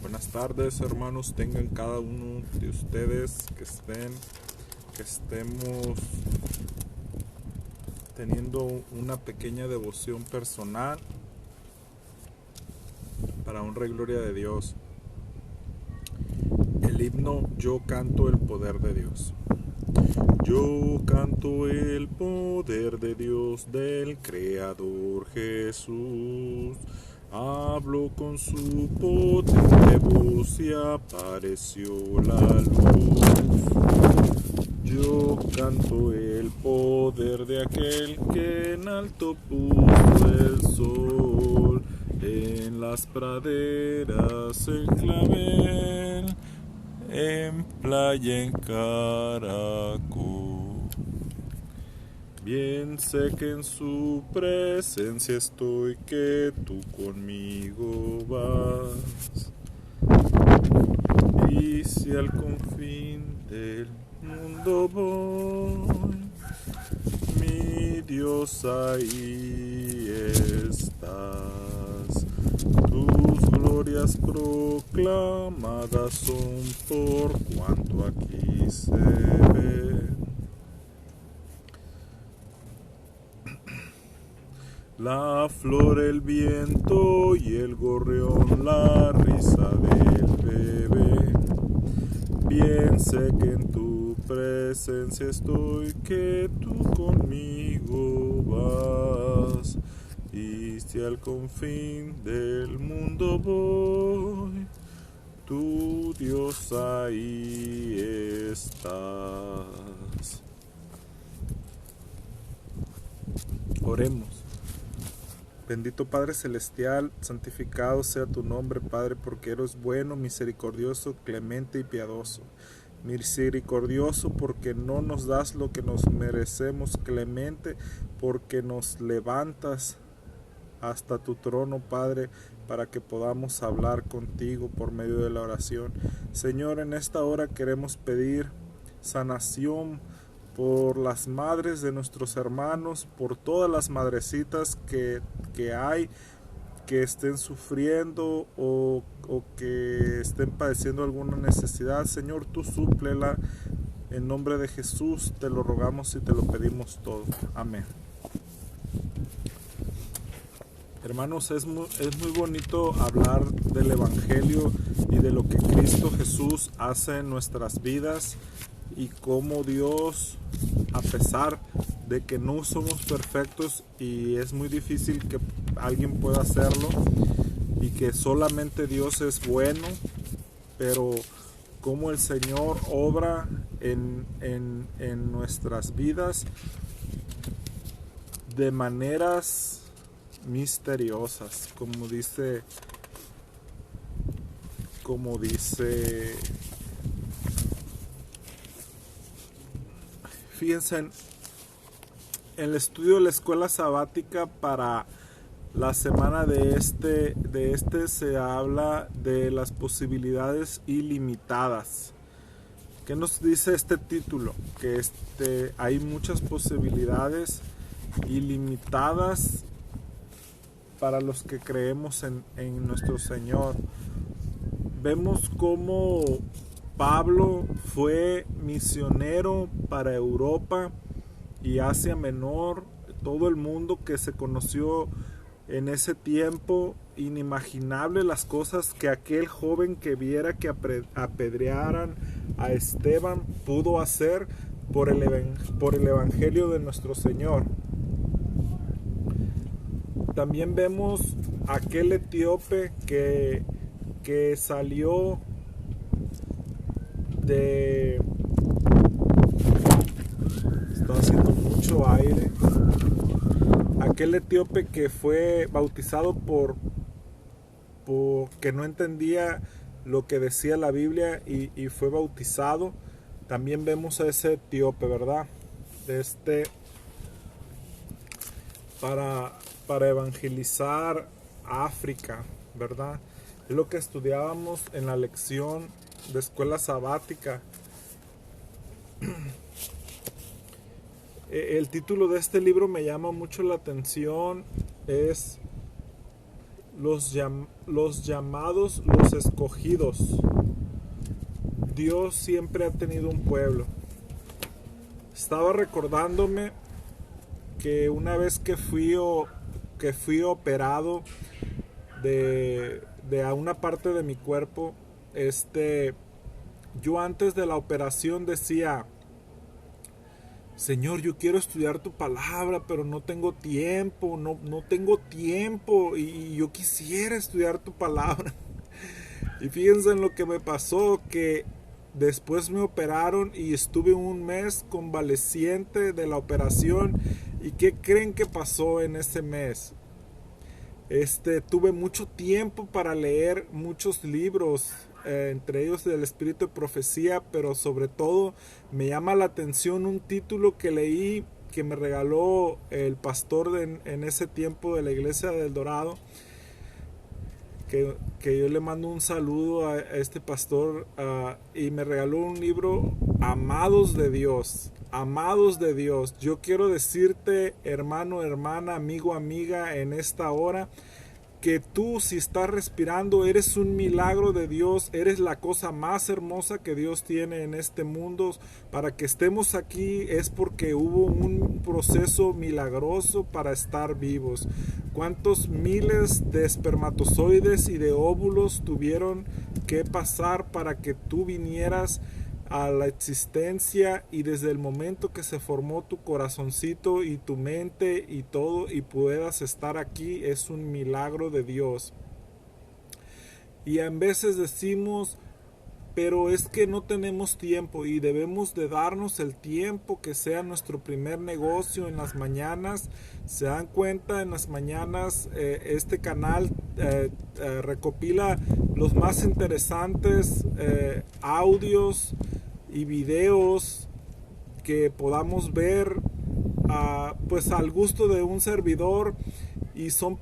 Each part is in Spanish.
buenas tardes hermanos, tengan cada uno de ustedes que estemos teniendo una pequeña devoción personal para honra y gloria de Dios. El himno Yo canto el poder de Dios. Yo canto el poder de Dios, del Creador Jesús. Hablo con su potente voz y apareció la luz. Yo canto el poder de aquel que en alto puso el sol, en las praderas el clavel, en playa en Caracol. Bien sé que en su presencia estoy, que tú conmigo vas. Y si al confín del mundo voy, mi Dios, ahí estás. Tus glorias proclamadas son por cuanto aquí se ve. La flor, el viento y el gorrión, la risa del bebé. Bien sé que en tu presencia estoy, que tú conmigo vas. Y si al confín del mundo voy, tu Dios ahí estás. Oremos. Bendito Padre Celestial, santificado sea tu nombre, Padre, porque eres bueno, misericordioso, clemente y piadoso. Misericordioso porque no nos das lo que nos merecemos, clemente porque nos levantas hasta tu trono, Padre, para que podamos hablar contigo por medio de la oración. Señor, en esta hora queremos pedir sanación por las madres de nuestros hermanos, por todas las madrecitas que hay, que estén sufriendo o que estén padeciendo alguna necesidad. Señor, tú súplela. En nombre de Jesús te lo rogamos y te lo pedimos todo. Amén. Hermanos, es muy bonito hablar del Evangelio y de lo que Cristo Jesús hace en nuestras vidas, y cómo Dios, a pesar de que no somos perfectos y es muy difícil que alguien pueda hacerlo, y que solamente Dios es bueno, pero cómo el Señor obra en nuestras vidas de maneras misteriosas, como dice fíjense, en el estudio de la escuela sabática para la semana de este se habla de las posibilidades ilimitadas. ¿Qué nos dice este título? Que hay muchas posibilidades ilimitadas para los que creemos en nuestro Señor. Vemos cómo Pablo fue misionero para Europa y Asia Menor, todo el mundo que se conoció en ese tiempo. Inimaginable las cosas que aquel joven que viera que apedrearan a Esteban pudo hacer por el Evangelio de nuestro Señor. También vemos aquel etíope que salió está haciendo mucho aire. Aquel etíope que fue bautizado por que no entendía lo que decía la Biblia y fue bautizado. También vemos a ese etíope, ¿verdad? Para evangelizar África, ¿verdad? Es lo que estudiábamos en la lección de escuela sabática. El título de este libro me llama mucho la atención, es los llamados, los escogidos. Dios siempre ha tenido un pueblo. Estaba recordándome que una vez que fui operado de a una parte de mi cuerpo, yo antes de la operación decía: Señor, yo quiero estudiar tu palabra, pero no tengo tiempo, no tengo tiempo, y yo quisiera estudiar tu palabra. Y fíjense en lo que me pasó, que después me operaron y estuve un mes convaleciente de la operación. ¿Y qué creen que pasó en ese mes? Tuve mucho tiempo para leer muchos libros, entre ellos del Espíritu de Profecía, pero sobre todo me llama la atención un título que leí, que me regaló el pastor en ese tiempo de la iglesia del Dorado, que yo le mando un saludo a este pastor, y me regaló un libro, Amados de Dios. Amados de Dios. Yo quiero decirte, hermano, hermana, amigo, amiga, en esta hora, que tú, si estás respirando, eres un milagro de Dios, eres la cosa más hermosa que Dios tiene en este mundo. Para que estemos aquí es porque hubo un proceso milagroso para estar vivos. ¿Cuántos miles de espermatozoides y de óvulos tuvieron que pasar para que tú vinieras a la existencia, y desde el momento que se formó tu corazoncito y tu mente y todo, y puedas estar aquí? Es un milagro de Dios. Y a veces decimos: pero es que no tenemos tiempo, y debemos de darnos el tiempo, que sea nuestro primer negocio en las mañanas. Se dan cuenta, en las mañanas este canal recopila los más interesantes audios y videos que podamos ver, pues al gusto de un servidor, y son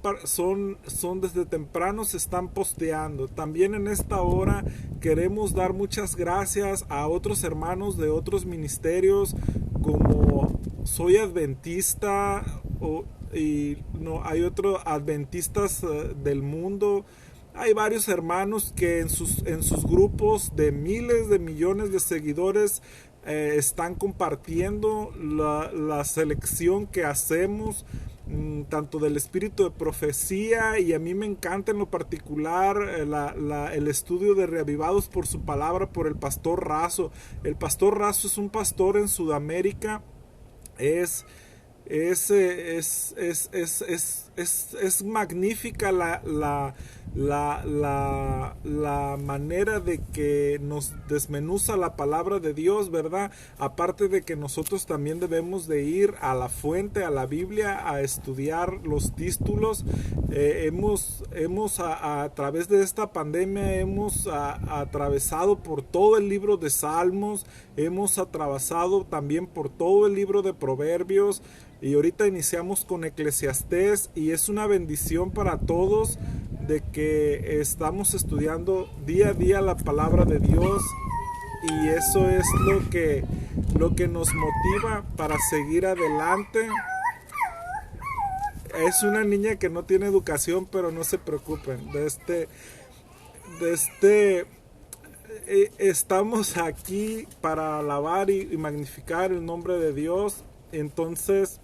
desde temprano se están posteando. También en esta hora queremos dar muchas gracias a otros hermanos de otros ministerios, como Soy Adventista, hay otros adventistas del mundo. Hay varios hermanos que en sus grupos de miles de millones de seguidores están compartiendo la selección que hacemos, tanto del Espíritu de Profecía, y a mí me encanta en lo particular el estudio de Reavivados por su palabra, por el pastor Razo. El pastor Razo es un pastor en Sudamérica. Es magnífica la manera de que nos desmenuza la palabra de Dios, ¿verdad? Aparte de que nosotros también debemos de ir a la fuente, a la Biblia, a estudiar los títulos. A través de esta pandemia hemos atravesado por todo el libro de Salmos, hemos atravesado también por todo el libro de Proverbios, y ahorita iniciamos con Eclesiastés, y es una bendición para todos de que estamos estudiando día a día la palabra de Dios, y eso es lo que nos motiva para seguir adelante. Es una niña que no tiene educación, pero no se preocupen. Estamos aquí para alabar y magnificar el nombre de Dios. Entonces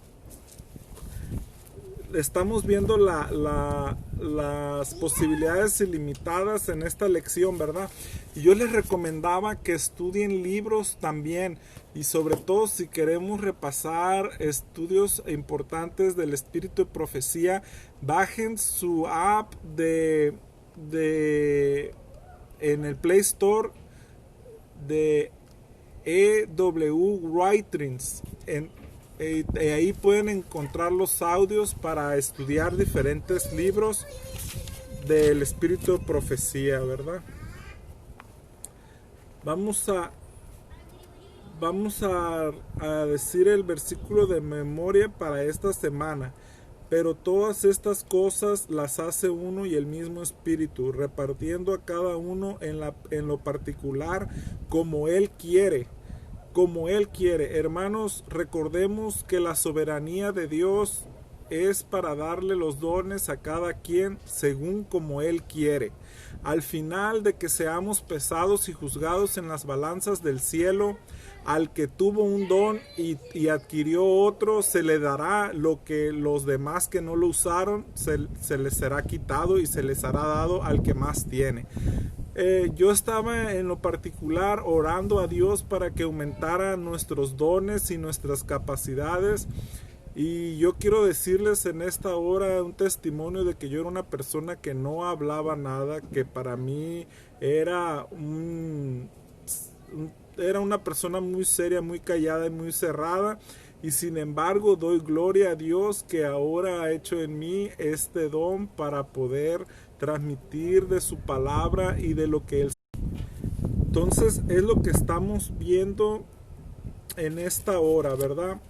estamos viendo las posibilidades ilimitadas en esta lección, ¿verdad? Y yo les recomendaba que estudien libros también, y sobre todo si queremos repasar estudios importantes del Espíritu de Profecía, bajen su app en el Play Store de EW Writings. Ahí pueden encontrar los audios para estudiar diferentes libros del Espíritu de Profecía, ¿verdad? Vamos a decir el versículo de memoria para esta semana. Pero todas estas cosas las hace uno y el mismo Espíritu, repartiendo a cada uno en lo particular como Él quiere. Como Él quiere. Hermanos, recordemos que la soberanía de Dios es para darle los dones a cada quien según como Él quiere. Al final de que seamos pesados y juzgados en las balanzas del cielo, al que tuvo un don y adquirió otro, se le dará lo que los demás que no lo usaron, se les será quitado y se les hará dado al que más tiene. Yo estaba en lo particular orando a Dios para que aumentara nuestros dones y nuestras capacidades. Y yo quiero decirles en esta hora un testimonio de que yo era una persona que no hablaba nada, que para mí era era una persona muy seria, muy callada y muy cerrada. Y sin embargo doy gloria a Dios que ahora ha hecho en mí este don para poder transmitir de su palabra y de lo que Él. Entonces es lo que estamos viendo en esta hora, ¿verdad?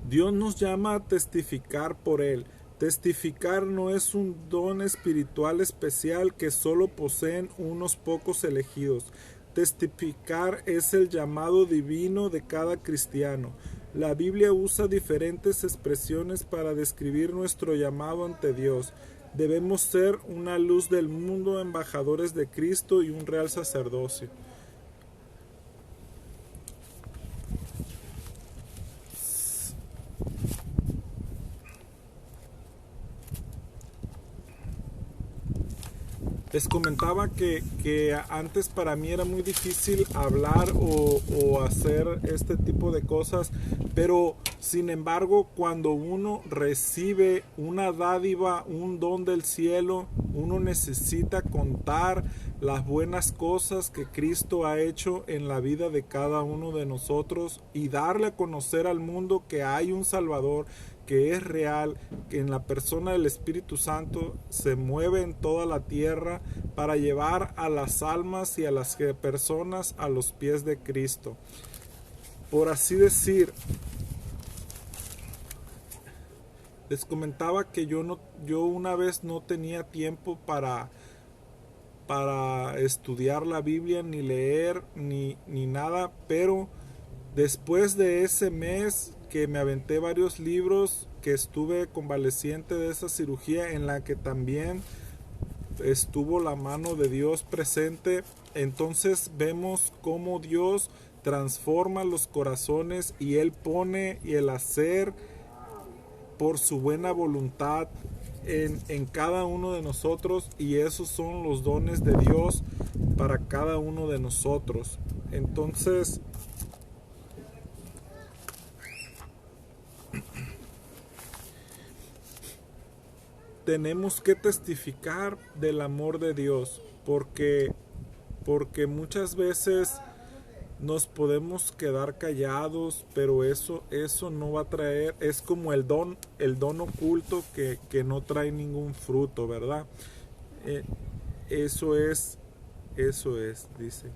Dios nos llama a testificar por Él. Testificar no es un don espiritual especial que solo poseen unos pocos elegidos. Testificar es el llamado divino de cada cristiano. La Biblia usa diferentes expresiones para describir nuestro llamado ante Dios. Debemos ser una luz del mundo, embajadores de Cristo y un real sacerdocio. Les comentaba que antes para mí era muy difícil hablar o hacer este tipo de cosas, pero sin embargo cuando uno recibe una dádiva, un don del cielo, uno necesita contar las buenas cosas que Cristo ha hecho en la vida de cada uno de nosotros y darle a conocer al mundo que hay un Salvador, que es real, que en la persona del Espíritu Santo se mueve en toda la tierra para llevar a las almas y a las personas a los pies de Cristo. Por así decir, les comentaba que yo una vez no tenía tiempo para estudiar la Biblia, ni leer, ni nada, pero después de ese mes que me aventé varios libros, que estuve convaleciente de esa cirugía en la que también estuvo la mano de Dios presente, entonces vemos cómo Dios transforma los corazones y Él pone y el hacer por su buena voluntad en cada uno de nosotros, y esos son los dones de Dios para cada uno de nosotros. Entonces tenemos que testificar del amor de Dios, porque muchas veces nos podemos quedar callados, pero eso no va a traer, es como el don oculto que no trae ningún fruto, ¿verdad? Eso es, dice.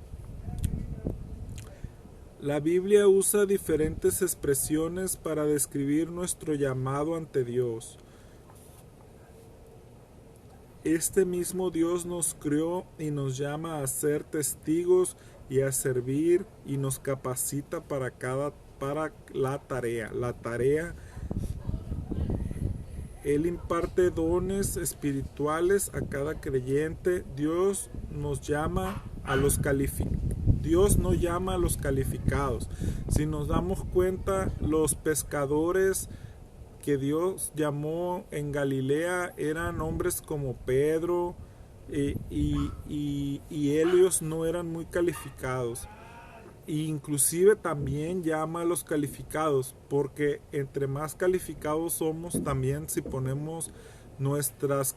La Biblia usa diferentes expresiones para describir nuestro llamado ante Dios. Este mismo Dios nos creó y nos llama a ser testigos y a servir, y nos capacita para la tarea. Él imparte dones espirituales a cada creyente. Dios no llama a los calificados. Si nos damos cuenta, los pescadores que Dios llamó en Galilea eran hombres como Pedro, y ellos no eran muy calificados. E inclusive también llama a los calificados, porque entre más calificados somos, también si ponemos nuestras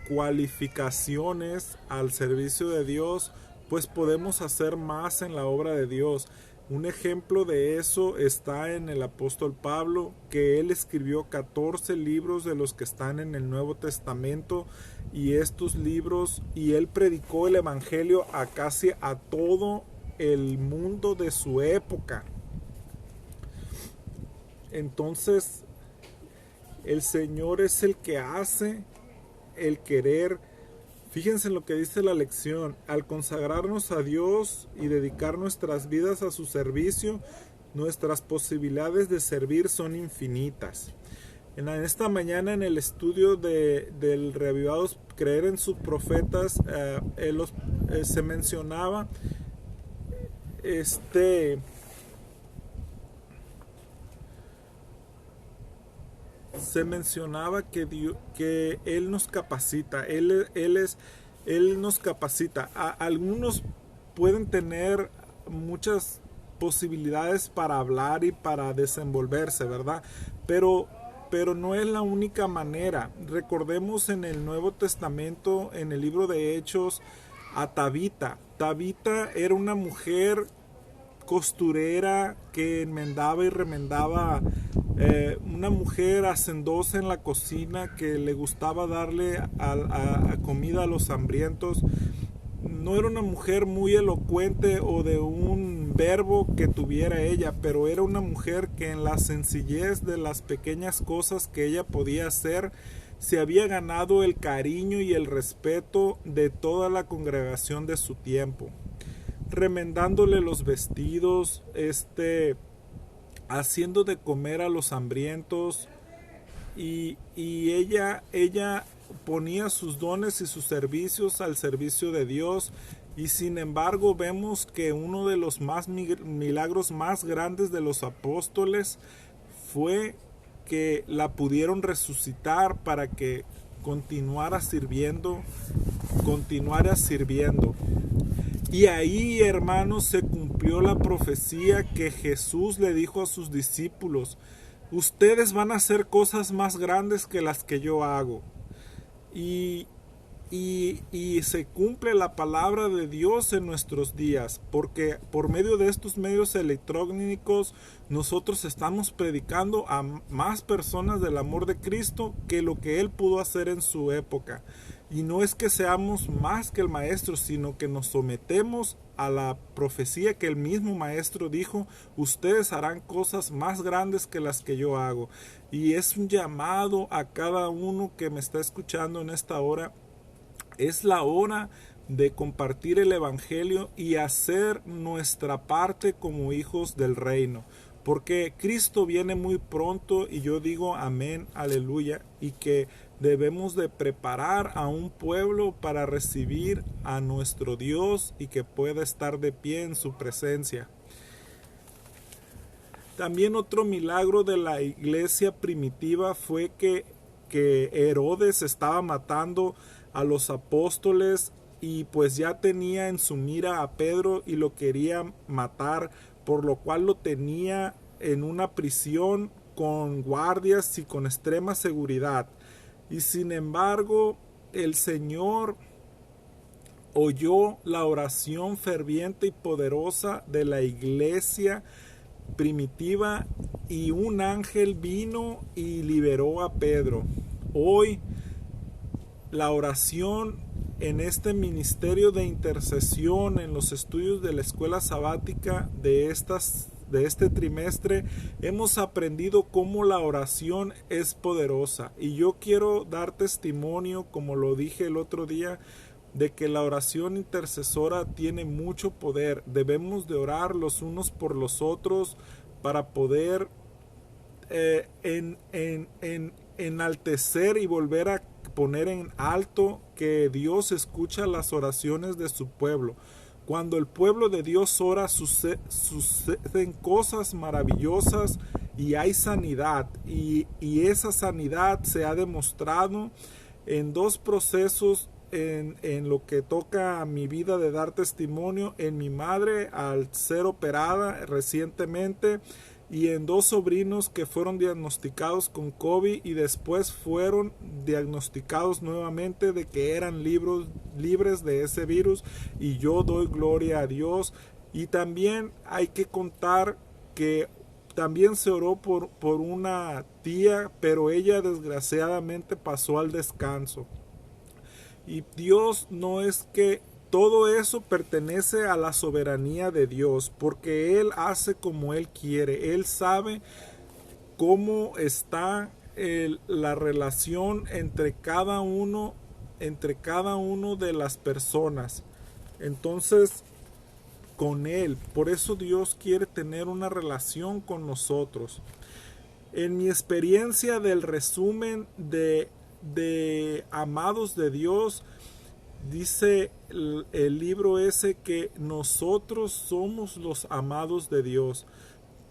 cualificaciones al servicio de Dios, pues podemos hacer más en la obra de Dios. Un ejemplo de eso está en el apóstol Pablo, que él escribió 14 libros de los que están en el Nuevo Testamento, y estos libros, y él predicó el evangelio a casi a todo el mundo de su época. Entonces, el Señor es el que hace el querer. Fíjense en lo que dice la lección: al consagrarnos a Dios y dedicar nuestras vidas a su servicio, nuestras posibilidades de servir son infinitas. En esta mañana en el estudio del Reavivados, creer en sus profetas, se mencionaba que Él nos capacita, Él nos capacita. Algunos pueden tener muchas posibilidades para hablar y para desenvolverse, ¿verdad? Pero no es la única manera. Recordemos en el Nuevo Testamento, en el libro de Hechos, a Tabita. Tabita era una mujer costurera que enmendaba y remendaba, una mujer hacendosa en la cocina que le gustaba darle a comida a los hambrientos. No era una mujer muy elocuente o de un verbo que tuviera ella, pero era una mujer que en la sencillez de las pequeñas cosas que ella podía hacer se había ganado el cariño y el respeto de toda la congregación de su tiempo, remendándole los vestidos, haciendo de comer a los hambrientos, y ella ponía sus dones y sus servicios al servicio de Dios. Y sin embargo vemos que uno de los milagros más grandes de los apóstoles fue que la pudieron resucitar para que continuara sirviendo. Y ahí, hermanos, se cumplió la profecía que Jesús le dijo a sus discípulos: ustedes van a hacer cosas más grandes que las que yo hago. Y se cumple la palabra de Dios en nuestros días, porque por medio de estos medios electrónicos nosotros estamos predicando a más personas del amor de Cristo que lo que Él pudo hacer en su época. Y no es que seamos más que el Maestro, sino que nos sometemos a la profecía que el mismo Maestro dijo: ustedes harán cosas más grandes que las que yo hago. Y es un llamado a cada uno que me está escuchando en esta hora. Es la hora de compartir el Evangelio y hacer nuestra parte como hijos del reino, porque Cristo viene muy pronto. Y yo digo amén, aleluya, y que debemos de preparar a un pueblo para recibir a nuestro Dios y que pueda estar de pie en su presencia. También otro milagro de la iglesia primitiva fue que Herodes estaba matando a los apóstoles, y pues ya tenía en su mira a Pedro y lo quería matar, por lo cual lo tenía en una prisión con guardias y con extrema seguridad. Y sin embargo, el Señor oyó la oración ferviente y poderosa de la iglesia primitiva, y un ángel vino y liberó a Pedro. Hoy la oración en este ministerio de intercesión, en los estudios de la escuela sabática de este trimestre, hemos aprendido cómo la oración es poderosa. Y yo quiero dar testimonio, como lo dije el otro día, de que la oración intercesora tiene mucho poder. Debemos de orar los unos por los otros para poder enaltecer y volver a poner en alto que Dios escucha las oraciones de su pueblo. Cuando el pueblo de Dios ora, suceden cosas maravillosas y hay sanidad. Y esa sanidad se ha demostrado en dos procesos en lo que toca a mi vida de dar testimonio: en mi madre al ser operada recientemente, y en dos sobrinos que fueron diagnosticados con COVID y después fueron diagnosticados nuevamente de que eran libres de ese virus. Y yo doy gloria a Dios. Y también hay que contar que también se oró por una tía, pero ella desgraciadamente pasó al descanso. Y Dios, no es que todo eso pertenece a la soberanía de Dios, porque Él hace como Él quiere. Él sabe cómo está la relación entre cada uno de las personas. Entonces, con Él. Por eso Dios quiere tener una relación con nosotros. En mi experiencia del resumen de amados de Dios, dice el libro ese que nosotros somos los amados de Dios,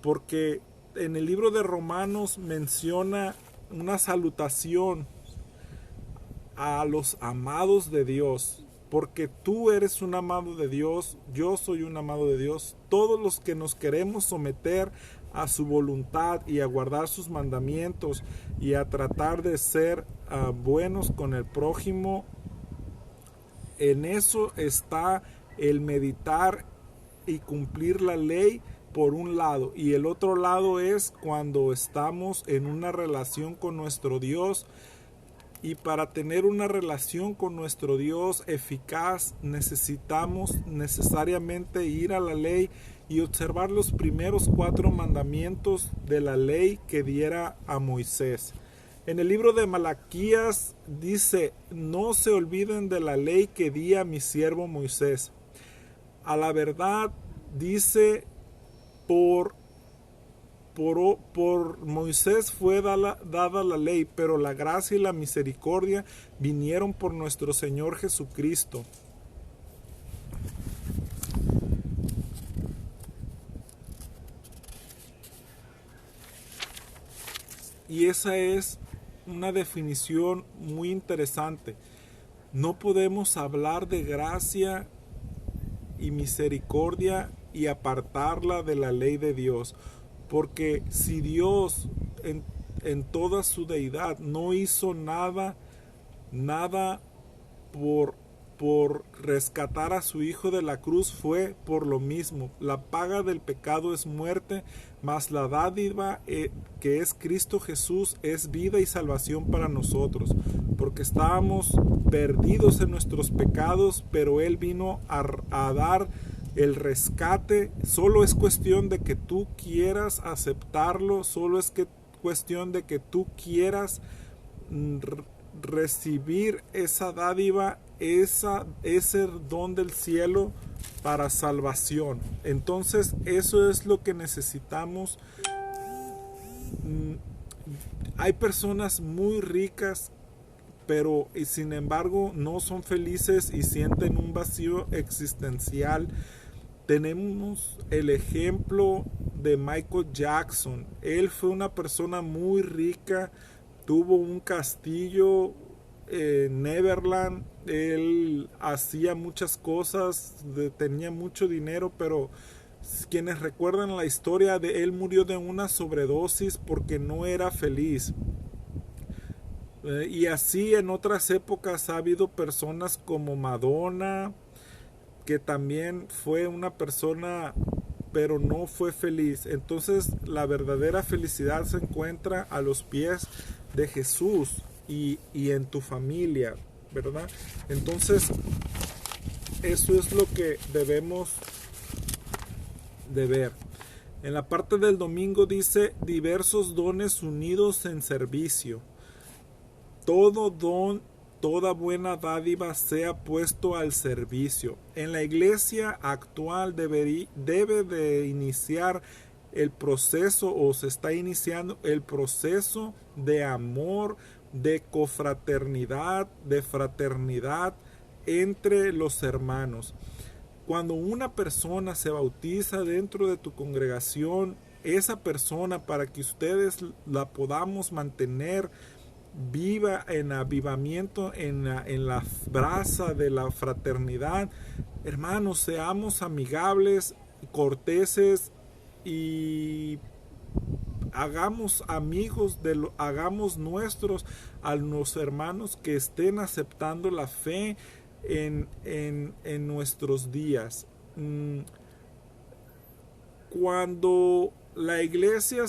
porque en el libro de Romanos menciona una salutación a los amados de Dios, porque tú eres un amado de Dios, yo soy un amado de Dios. Todos los que nos queremos someter a su voluntad y a guardar sus mandamientos y a tratar de ser buenos con el prójimo, en eso está el meditar y cumplir la ley por un lado, y el otro lado es cuando estamos en una relación con nuestro Dios. Y para tener una relación con nuestro Dios eficaz necesitamos necesariamente ir a la ley y observar los primeros 4 mandamientos de la ley que diera a Moisés. En el libro de Malaquías dice: no se olviden de la ley que di a mi siervo Moisés. A la verdad, dice, por Moisés fue dada la ley, pero la gracia y la misericordia vinieron por nuestro Señor Jesucristo. Y esa es una definición muy interesante. No podemos hablar de gracia y misericordia y apartarla de la ley de Dios. Porque si Dios en toda su deidad no hizo nada por rescatar a su Hijo de la cruz, fue por lo mismo. La paga del pecado es muerte, mas la dádiva que es Cristo Jesús es vida y salvación para nosotros. Porque estábamos perdidos en nuestros pecados, pero Él vino a dar el rescate. Solo es cuestión de que tú quieras aceptarlo, solo es cuestión de que tú quieras recibir esa dádiva, ese don del cielo para salvación. Entonces eso es lo que necesitamos. Hay personas muy ricas, pero sin embargo no son felices y sienten un vacío existencial. Tenemos el ejemplo de Michael Jackson. Él fue una persona muy rica, tuvo un castillo en Neverland, él hacía muchas cosas, tenía mucho dinero, pero quienes recuerdan la historia de él, murió de una sobredosis porque no era feliz. Y así en otras épocas ha habido personas como Madonna, que también fue una persona, pero no fue feliz. Entonces la verdadera felicidad se encuentra a los pies de Jesús y en tu familia, ¿verdad? Entonces eso es lo que debemos de ver. En la parte del domingo dice: diversos dones unidos en servicio. Todo don, toda buena dádiva sea puesto al servicio. En la iglesia actual debe de iniciar el proceso, o se está iniciando el proceso de amor, de cofraternidad, de fraternidad entre los hermanos. Cuando una persona se bautiza dentro de tu congregación, esa persona, para que ustedes la podamos mantener viva en avivamiento, en la brasa de la fraternidad, hermanos, seamos amigables, corteses y hagamos amigos, hagamos nuestros a los hermanos que estén aceptando la fe en nuestros días. Cuando la iglesia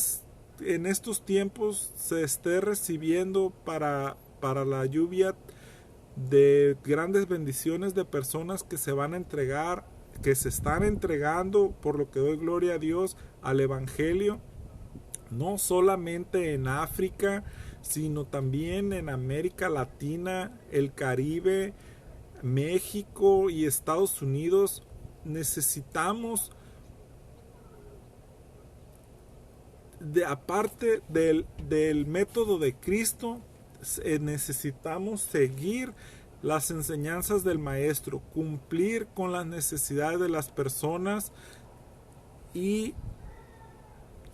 en estos tiempos se esté recibiendo para la lluvia de grandes bendiciones de personas que se van a entregar, que se están entregando, por lo que doy gloria a Dios, al evangelio, no solamente en África, sino también en América Latina, el Caribe, México y Estados Unidos. necesitamos, aparte del método de Cristo, necesitamos seguir las enseñanzas del Maestro, cumplir con las necesidades de las personas, y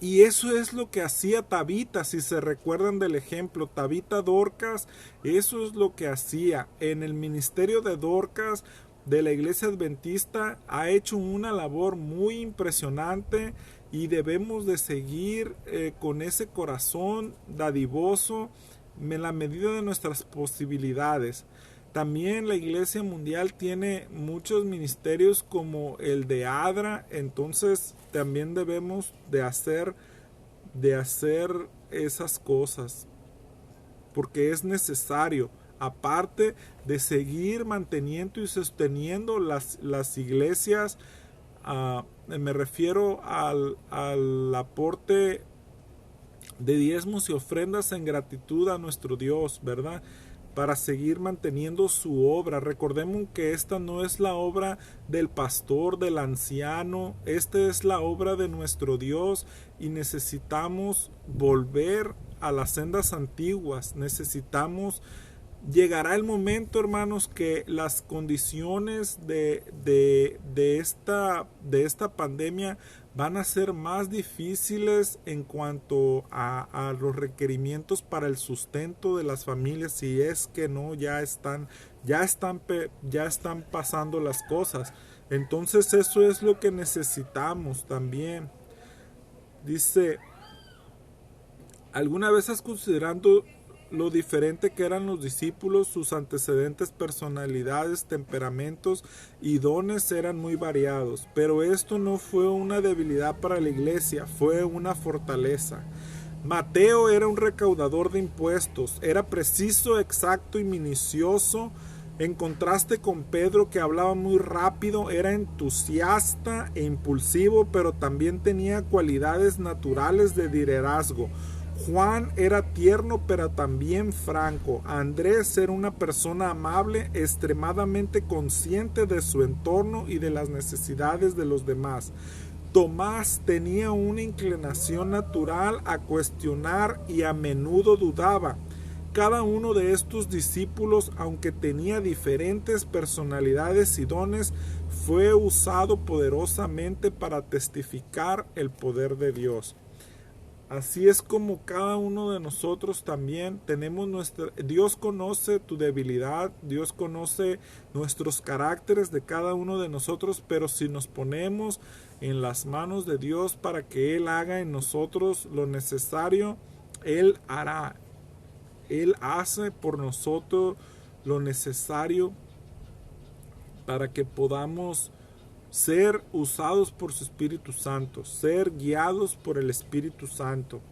eso es lo que hacía Tabita. Si se recuerdan del ejemplo, Tabita Dorcas, eso es lo que hacía. En el ministerio de Dorcas de la Iglesia Adventista ha hecho una labor muy impresionante, y debemos de seguir con ese corazón dadivoso en la medida de nuestras posibilidades. También la Iglesia Mundial tiene muchos ministerios como el de ADRA, entonces también debemos de hacer esas cosas, porque es necesario, aparte de seguir manteniendo y sosteniendo las iglesias. Me refiero al aporte de diezmos y ofrendas en gratitud a nuestro Dios, ¿verdad? Para seguir manteniendo su obra. Recordemos que esta no es la obra del pastor, del anciano, esta es la obra de nuestro Dios, y necesitamos volver a las sendas antiguas. Llegará el momento, hermanos, que las condiciones de esta pandemia van a ser más difíciles en cuanto a los requerimientos para el sustento de las familias, si es que no ya están pasando las cosas. Entonces eso es lo que necesitamos también. Dice, ¿alguna vez has considerado lo diferente que eran los discípulos? Sus antecedentes, personalidades, temperamentos y dones eran muy variados, pero esto no fue una debilidad para la iglesia, fue una fortaleza. Mateo era un recaudador de impuestos, era preciso, exacto y minucioso, en contraste con Pedro, que hablaba muy rápido, era entusiasta e impulsivo, pero también tenía cualidades naturales de liderazgo. Juan era tierno pero también franco. Andrés era una persona amable, extremadamente consciente de su entorno y de las necesidades de los demás. Tomás tenía una inclinación natural a cuestionar y a menudo dudaba. Cada uno de estos discípulos, aunque tenía diferentes personalidades y dones, fue usado poderosamente para testificar el poder de Dios. Así es como cada uno de nosotros también tenemos Dios conoce tu debilidad, Dios conoce nuestros caracteres de cada uno de nosotros, pero si nos ponemos en las manos de Dios para que Él haga en nosotros lo necesario, Él hará. Él hace por nosotros lo necesario para que podamos ser usados por su Espíritu Santo, ser guiados por el Espíritu Santo.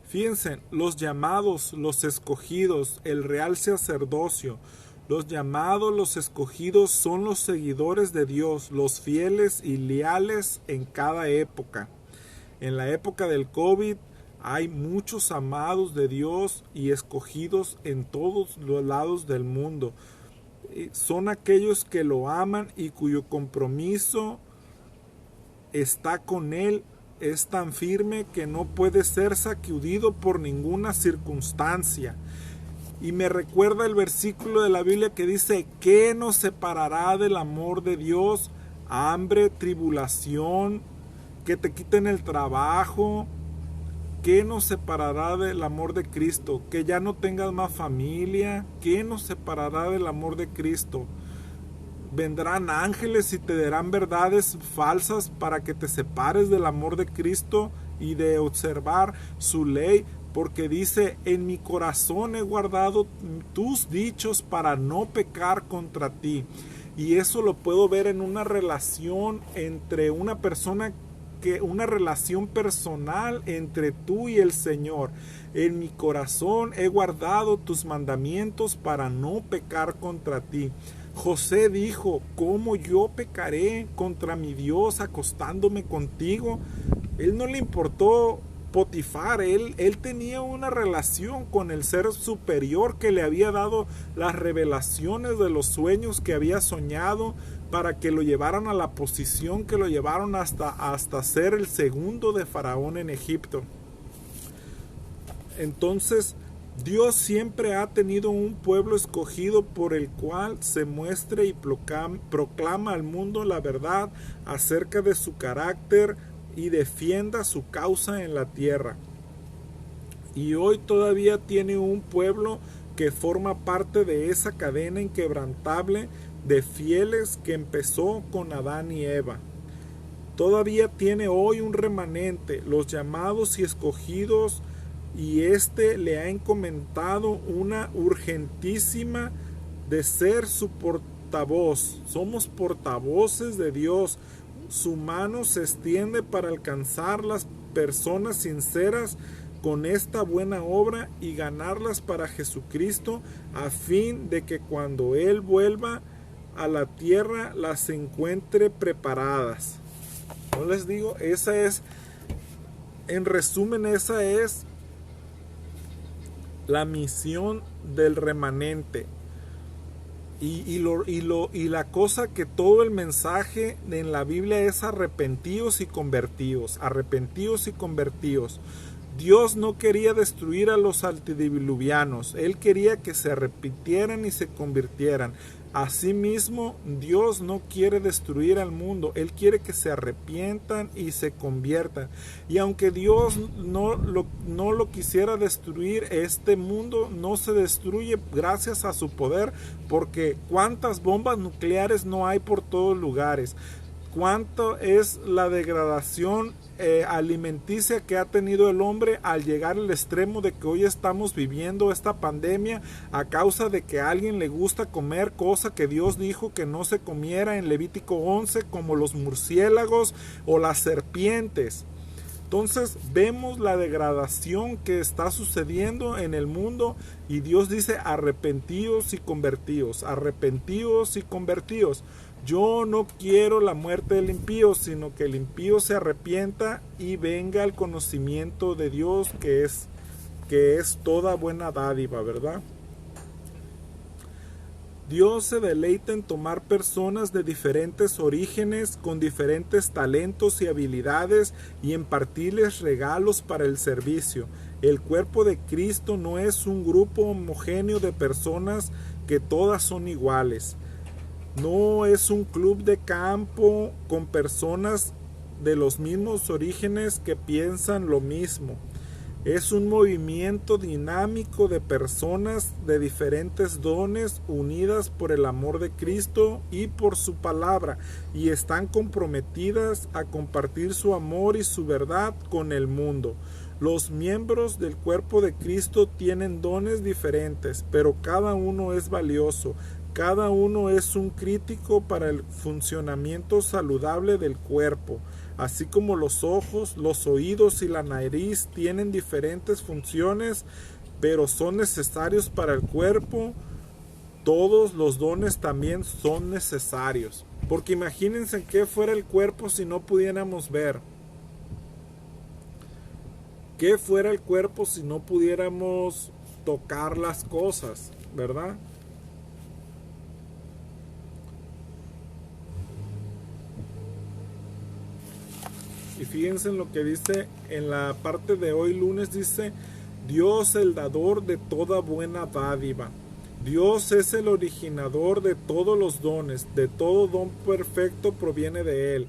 Fíjense, los llamados, los escogidos, el real sacerdocio, los llamados, los escogidos son los seguidores de Dios, los fieles y leales en cada época. En la época del COVID hay muchos amados de Dios y escogidos en todos los lados del mundo. Son aquellos que lo aman y cuyo compromiso está con Él, es tan firme que no puede ser sacudido por ninguna circunstancia. Y me recuerda el versículo de la Biblia que dice: ¿qué nos separará del amor de Dios? Hambre, tribulación, que te quiten el trabajo. ¿Qué nos separará del amor de Cristo? Que ya no tengas más familia. ¿Qué nos separará del amor de Cristo? Vendrán ángeles y te dirán verdades falsas para que te separes del amor de Cristo y de observar su ley, porque dice: en mi corazón he guardado tus dichos para no pecar contra ti. Y eso lo puedo ver en una relación entre una persona, una relación personal entre tú y el Señor. En mi corazón he guardado tus mandamientos para no pecar contra ti. José dijo: ¿cómo yo pecaré contra mi Dios acostándome contigo? Él no le importó Potifar. Él tenía una relación con el ser superior que le había dado las revelaciones de los sueños que había soñado para que lo llevaran a la posición que lo llevaron hasta ser el segundo de Faraón en Egipto. Entonces, Dios siempre ha tenido un pueblo escogido por el cual se muestre y proclama al mundo la verdad acerca de su carácter y defienda su causa en la tierra. Y hoy todavía tiene un pueblo que forma parte de esa cadena inquebrantable de fieles que empezó con Adán y Eva. Todavía tiene hoy un remanente, los llamados y escogidos, y le ha encomendado una urgentísima de ser su portavoz. Somos portavoces de Dios. Su mano se extiende para alcanzar las personas sinceras con esta buena obra y ganarlas para Jesucristo, a fin de que cuando Él vuelva a la tierra las encuentre preparadas. No les digo, esa es, en resumen, esa es la misión del remanente. Y la cosa que todo el mensaje en la Biblia es arrepentidos y convertidos, arrepentidos y convertidos. Dios no quería destruir a los antediluvianos, Él quería que se arrepintieran y se convirtieran. Asimismo, Dios no quiere destruir al mundo, Él quiere que se arrepientan y se conviertan. Y aunque Dios no lo quisiera destruir, este mundo no se destruye gracias a su poder, porque cuántas bombas nucleares no hay por todos lugares. Cuánto es la degradación alimenticia que ha tenido el hombre al llegar al extremo de que hoy estamos viviendo esta pandemia a causa de que a alguien le gusta comer cosa que Dios dijo que no se comiera en Levítico 11, como los murciélagos o las serpientes. Entonces vemos la degradación que está sucediendo en el mundo y Dios dice arrepentidos y convertidos, arrepentidos y convertidos. Yo no quiero la muerte del impío, sino que el impío se arrepienta y venga al conocimiento de Dios, que es toda buena dádiva, ¿verdad? Dios se deleita en tomar personas de diferentes orígenes, con diferentes talentos y habilidades, y impartirles regalos para el servicio. El cuerpo de Cristo no es un grupo homogéneo de personas que todas son iguales. No es un club de campo con personas de los mismos orígenes que piensan lo mismo. Es un movimiento dinámico de personas de diferentes dones unidas por el amor de Cristo y por su palabra, y están comprometidas a compartir su amor y su verdad con el mundo. Los miembros del cuerpo de Cristo tienen dones diferentes, pero cada uno es valioso. Cada uno es un crítico para el funcionamiento saludable del cuerpo. Así como los ojos, los oídos y la nariz tienen diferentes funciones, pero son necesarios para el cuerpo, todos los dones también son necesarios. Porque imagínense qué fuera el cuerpo si no pudiéramos ver. ¿Qué fuera el cuerpo si no pudiéramos tocar las cosas, verdad? Y fíjense en lo que dice en la parte de hoy lunes, dice Dios el dador de toda buena dádiva. Dios es el originador de todos los dones, de todo don perfecto proviene de Él.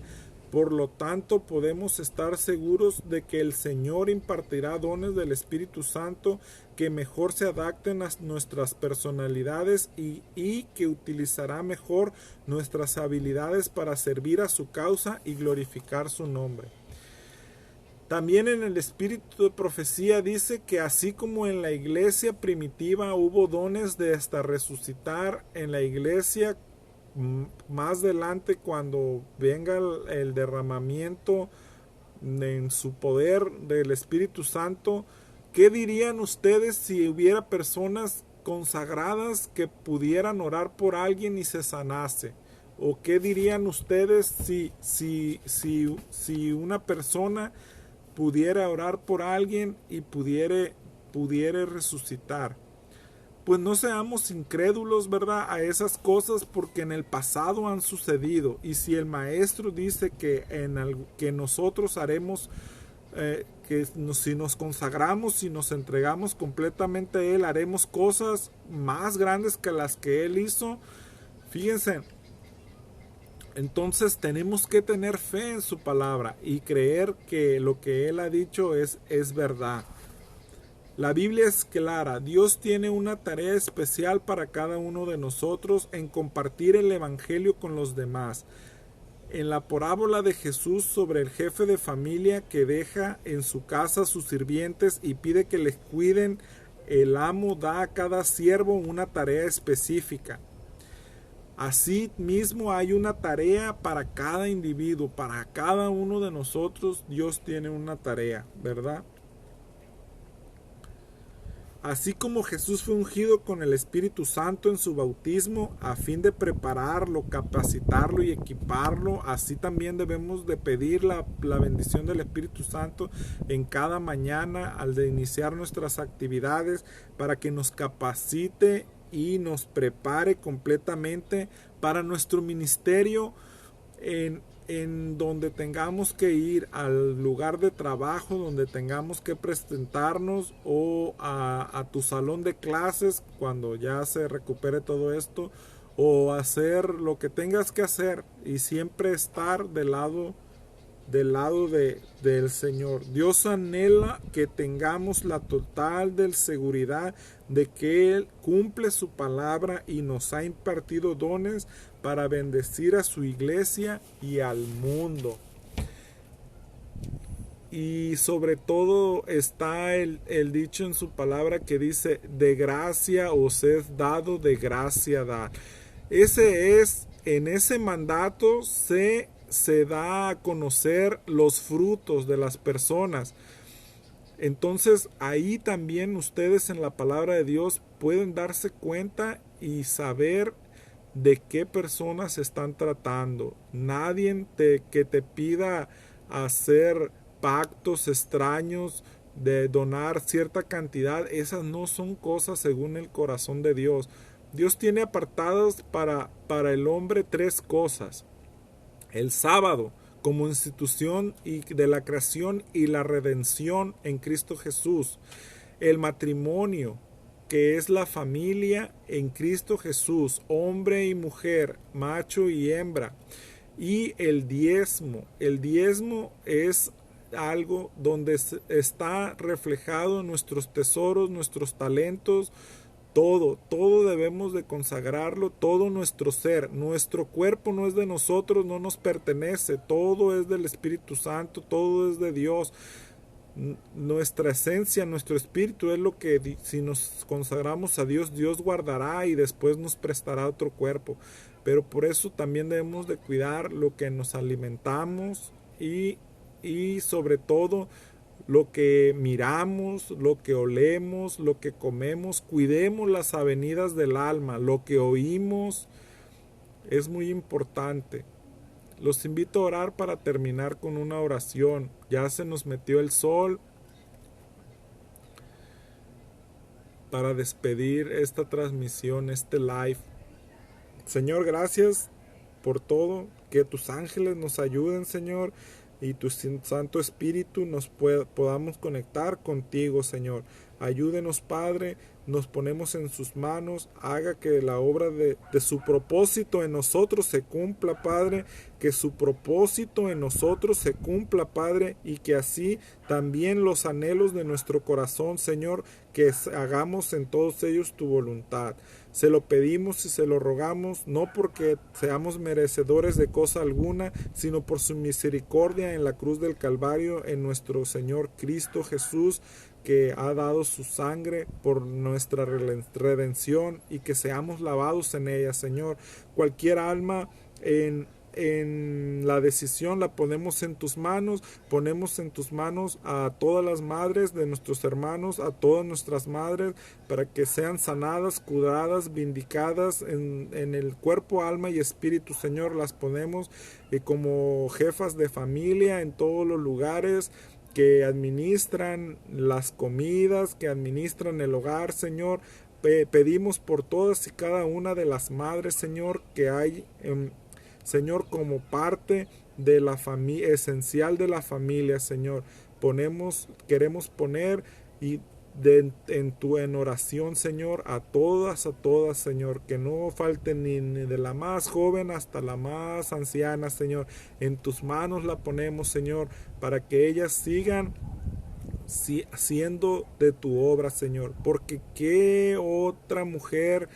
Por lo tanto, podemos estar seguros de que el Señor impartirá dones del Espíritu Santo que mejor se adapten a nuestras personalidades y que utilizará mejor nuestras habilidades para servir a su causa y glorificar su nombre. También en el espíritu de profecía dice que así como en la iglesia primitiva hubo dones de hasta resucitar, en la iglesia más adelante cuando venga el derramamiento en su poder del Espíritu Santo, ¿qué dirían ustedes si hubiera personas consagradas que pudieran orar por alguien y se sanase? ¿O qué dirían ustedes si una persona pudiera orar por alguien y pudiera resucitar. Pues no seamos incrédulos, ¿verdad?, a esas cosas, porque en el pasado han sucedido. Y si el Maestro dice que nosotros haremos, si nos consagramos, si nos entregamos completamente a Él, haremos cosas más grandes que las que Él hizo. Fíjense, entonces tenemos que tener fe en su palabra y creer que lo que Él ha dicho es verdad. La Biblia es clara. Dios tiene una tarea especial para cada uno de nosotros en compartir el Evangelio con los demás. En la parábola de Jesús sobre el jefe de familia que deja en su casa a sus sirvientes y pide que les cuiden, el amo da a cada siervo una tarea específica. Así mismo hay una tarea para cada individuo, para cada uno de nosotros. Dios tiene una tarea, ¿verdad? Así como Jesús fue ungido con el Espíritu Santo en su bautismo a fin de prepararlo, capacitarlo y equiparlo, así también debemos de pedir la bendición del Espíritu Santo en cada mañana al de iniciar nuestras actividades, para que nos capacite y nos prepare completamente para nuestro ministerio en donde tengamos que ir, al lugar de trabajo donde tengamos que presentarnos, o a tu salón de clases cuando ya se recupere todo esto, o hacer lo que tengas que hacer, y siempre estar del lado del Señor. Dios anhela que tengamos la total seguridad de que Él cumple su palabra y nos ha impartido dones para bendecir a su iglesia y al mundo. Y sobre todo está el dicho en su palabra que dice: de gracia os es dado, de gracia dar. En ese mandato se da a conocer los frutos de las personas. Entonces ahí también ustedes en la palabra de Dios pueden darse cuenta y saber de qué personas se están tratando. Nadie que te pida hacer pactos extraños de donar cierta cantidad. Esas no son cosas según el corazón de Dios. Dios tiene apartadas para el hombre 3 cosas: el sábado como institución de la creación y la redención en Cristo Jesús; el matrimonio, que es la familia en Cristo Jesús, hombre y mujer, macho y hembra; y el diezmo. El diezmo es algo donde está reflejado nuestros tesoros, nuestros talentos, todo debemos de consagrarlo, todo nuestro ser. Nuestro cuerpo no es de nosotros, no nos pertenece, todo es del Espíritu Santo, todo es de Dios. Nuestra esencia, nuestro espíritu es lo que, si nos consagramos a Dios, Dios guardará y después nos prestará otro cuerpo. Pero por eso también debemos de cuidar lo que nos alimentamos y sobre todo lo que miramos, lo que olemos, lo que comemos. Cuidemos las avenidas del alma, lo que oímos es muy importante. Los invito a orar para terminar con una oración. Ya se nos metió el sol para despedir esta transmisión, este live. Señor, gracias por todo. Que tus ángeles nos ayuden, Señor, y tu Santo Espíritu nos podamos conectar contigo, Señor. Ayúdenos, Padre, nos ponemos en sus manos. Haga que la obra de su propósito en nosotros se cumpla, Padre. Que su propósito en nosotros se cumpla, Padre, y que así también los anhelos de nuestro corazón, Señor, que hagamos en todos ellos tu voluntad. Se lo pedimos y se lo rogamos, no porque seamos merecedores de cosa alguna, sino por su misericordia en la cruz del Calvario, en nuestro Señor Cristo Jesús, que ha dado su sangre por nuestra redención, y que seamos lavados en ella, Señor. Cualquier alma en la decisión la ponemos en tus manos. Ponemos en tus manos a todas las madres de nuestros hermanos, a todas nuestras madres, para que sean sanadas, curadas, vindicadas en el cuerpo, alma y espíritu, Señor. Las ponemos como jefas de familia en todos los lugares, que administran las comidas, que administran el hogar, Señor. Pedimos por todas y cada una de las madres, Señor, que hay, Señor, como parte de la familia, esencial de la familia, Señor. Queremos poner en oración, Señor, a todas, Señor, que no falten ni de la más joven hasta la más anciana, Señor. En tus manos la ponemos, Señor, para que ellas sigan siendo de tu obra, Señor, porque qué otra mujer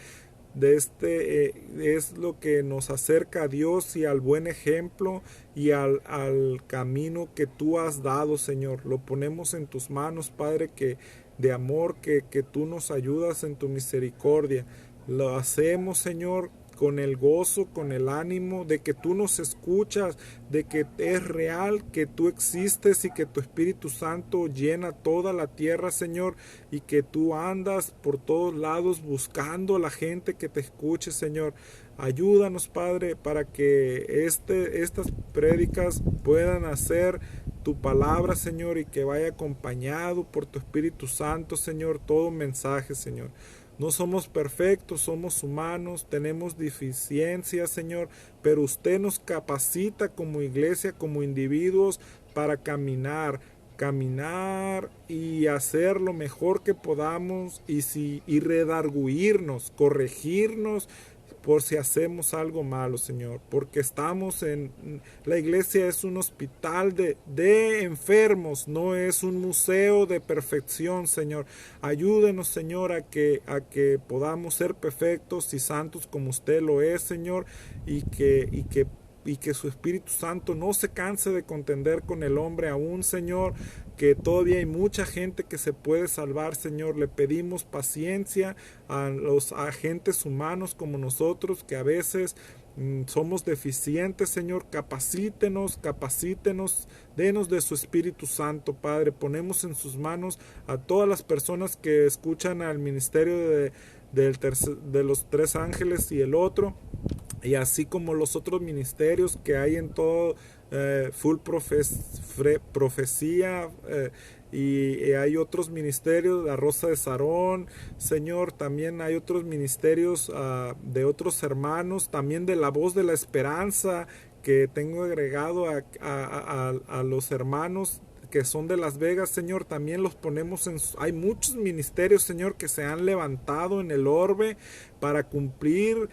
es lo que nos acerca a Dios y al buen ejemplo y al camino que tú has dado, Señor. Lo ponemos en tus manos, Padre, que de amor, que tú nos ayudas en tu misericordia. Lo hacemos, Señor, con el gozo, con el ánimo de que tú nos escuchas, de que es real, que tú existes y que tu Espíritu Santo llena toda la tierra, Señor, y que tú andas por todos lados buscando a la gente que te escuche, Señor. Ayúdanos, Padre, para que estas prédicas puedan hacer tu palabra, Señor, y que vaya acompañado por tu Espíritu Santo, Señor, todo mensaje, Señor. No somos perfectos, somos humanos, tenemos deficiencias, Señor, pero usted nos capacita como iglesia, como individuos, para caminar y hacer lo mejor que podamos y redarguirnos, corregirnos por si hacemos algo malo, Señor, porque la iglesia es un hospital de enfermos, no es un museo de perfección, Señor. Ayúdenos, Señor, a que podamos ser perfectos y santos como usted lo es, Señor, y que su Espíritu Santo no se canse de contender con el hombre aún, Señor, que todavía hay mucha gente que se puede salvar, Señor. Le pedimos paciencia a los agentes humanos como nosotros, que a veces somos deficientes, Señor. Capacítenos, denos de su Espíritu Santo, Padre. Ponemos en sus manos a todas las personas que escuchan al ministerio de los tres ángeles y el otro, y así como los otros ministerios que hay en todo, full profecía, y hay otros ministerios, la Rosa de Sarón, Señor. También hay otros ministerios de otros hermanos, también de la Voz de la Esperanza, que tengo agregado a los hermanos que son de Las Vegas, Señor. También los ponemos hay muchos ministerios, Señor, que se han levantado en el orbe para cumplir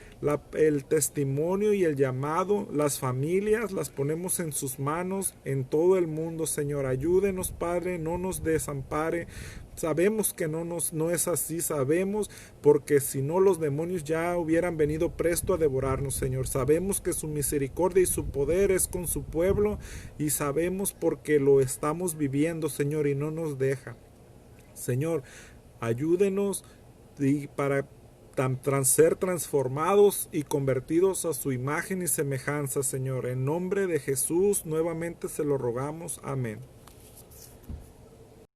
el testimonio y el llamado. Las familias las ponemos en sus manos en todo el mundo, Señor. Ayúdenos, Padre, no nos desampare. Sabemos que no es así, sabemos, porque si no los demonios ya hubieran venido presto a devorarnos, Señor. Sabemos que su misericordia y su poder es con su pueblo, y sabemos porque lo estamos viviendo, Señor, y no nos deja. Señor, ayúdenos para ser transformados y convertidos a su imagen y semejanza, Señor. En nombre de Jesús nuevamente se lo rogamos. Amén.